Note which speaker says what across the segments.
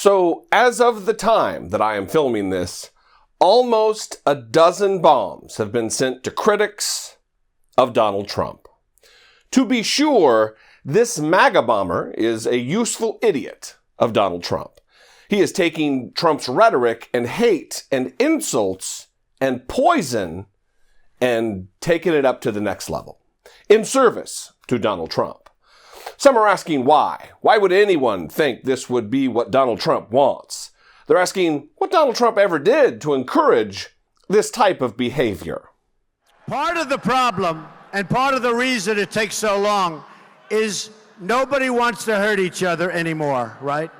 Speaker 1: So, as of the time that I am filming this, almost a dozen bombs have been sent to critics of Donald Trump. To be sure, this MAGA bomber is a useful idiot of Donald Trump. He is taking Trump's rhetoric and hate and insults and poison and taking it up to the next level, in service to Donald Trump. Some are asking why. Why would anyone think this would be what Donald Trump wants? They're asking what Donald Trump ever did to encourage this type of behavior.
Speaker 2: Part of the problem and part of the reason it takes so long is nobody wants to hurt each other anymore, right?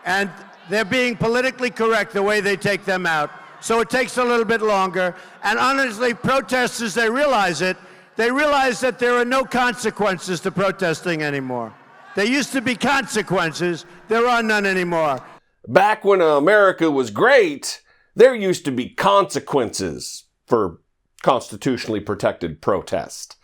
Speaker 2: And they're being politically correct the way they take them out. So it takes a little bit longer. And honestly, protesters, they realize it. They realize that there are no consequences to protesting anymore. There used to be consequences. There are none anymore.
Speaker 1: Back when America was great, there used to be consequences for constitutionally protected protest.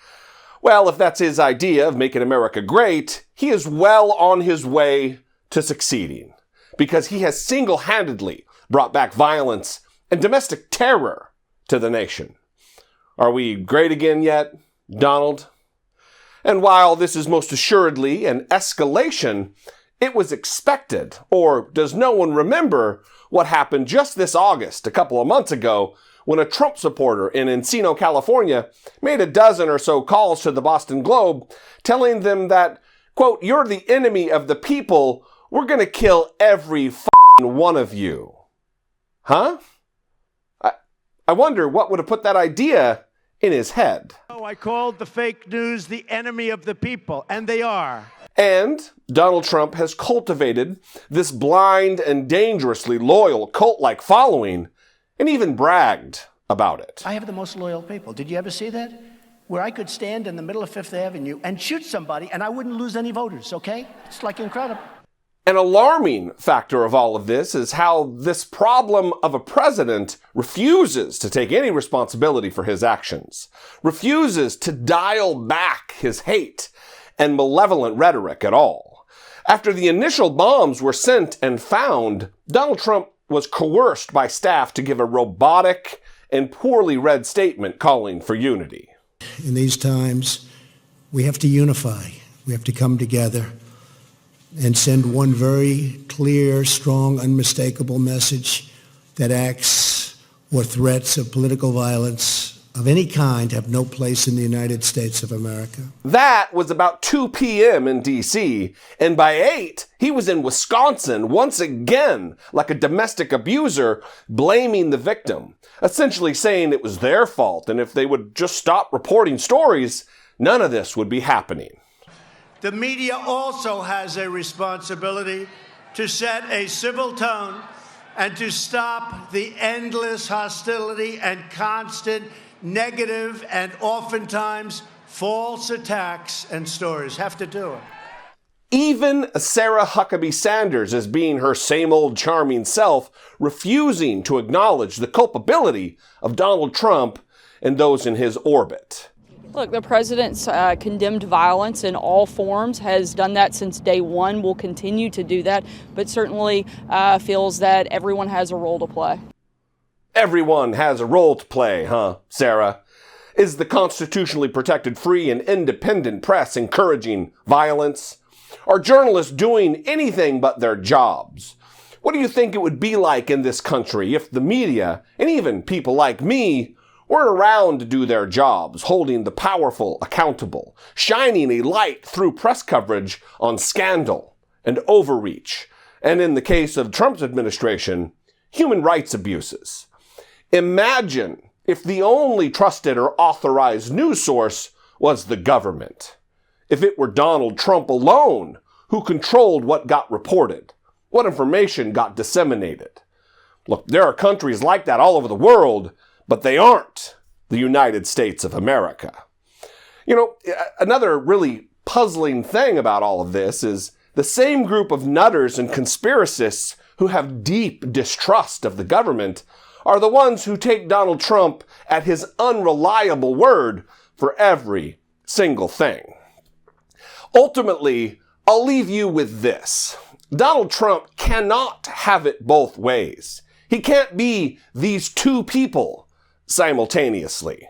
Speaker 1: Well, if that's his idea of making America great, he is well on his way to succeeding, because he has single-handedly brought back violence and domestic terror to the nation. Are we great again yet, Donald? And while this is most assuredly an escalation, it was expected. Or does no one remember what happened just this August, a couple of months ago, when a Trump supporter in Encino, California, made a dozen or so calls to the Boston Globe, telling them that, quote, "You're the enemy of the people. We're going to kill every f***ing one of you." Huh? I wonder what would have put that idea in his head.
Speaker 2: Oh, I called the fake news the enemy of the people, and they are.
Speaker 1: And Donald Trump has cultivated this blind and dangerously loyal cult-like following, and even bragged about it.
Speaker 3: I have the most loyal people. Did you ever see that? Where I could stand in the middle of Fifth Avenue and shoot somebody and I wouldn't lose any voters, okay? It's like incredible.
Speaker 1: An alarming factor of all of this is how this problem of a president refuses to take any responsibility for his actions, refuses to dial back his hate and malevolent rhetoric at all. After the initial bombs were sent and found, Donald Trump was coerced by staff to give a robotic and poorly read statement calling for unity.
Speaker 4: In these times, we have to unify. We have to come together and send one very clear, strong, unmistakable message that acts or threats of political violence of any kind have no place in the United States of America.
Speaker 1: That was about 2 p.m. in D.C., and by 8, he was in Wisconsin once again, like a domestic abuser, blaming the victim, essentially saying it was their fault, and if they would just stop reporting stories, none of this would be happening.
Speaker 2: The media also has a responsibility to set a civil tone and to stop the endless hostility and constant negative and oftentimes false attacks and stories. Have to do it.
Speaker 1: Even Sarah Huckabee Sanders, as being her same old charming self, refusing to acknowledge the culpability of Donald Trump and those in his orbit.
Speaker 5: Look, the president's condemned violence in all forms, has done that since day one, will continue to do that, but certainly feels that everyone has a role to play.
Speaker 1: Everyone has a role to play, huh, Sarah? Is the constitutionally protected free and independent press encouraging violence? Are journalists doing anything but their jobs? What do you think it would be like in this country if the media, and even people like me, were around to do their jobs, holding the powerful accountable, shining a light through press coverage on scandal and overreach, and in the case of Trump's administration, human rights abuses? Imagine if the only trusted or authorized news source was the government. If it were Donald Trump alone who controlled what got reported, what information got disseminated. Look, there are countries like that all over the world, but they aren't the United States of America. You know, another really puzzling thing about all of this is the same group of nutters and conspiracists who have deep distrust of the government are the ones who take Donald Trump at his unreliable word for every single thing. Ultimately, I'll leave you with this. Donald Trump cannot have it both ways. He can't be these two people simultaneously.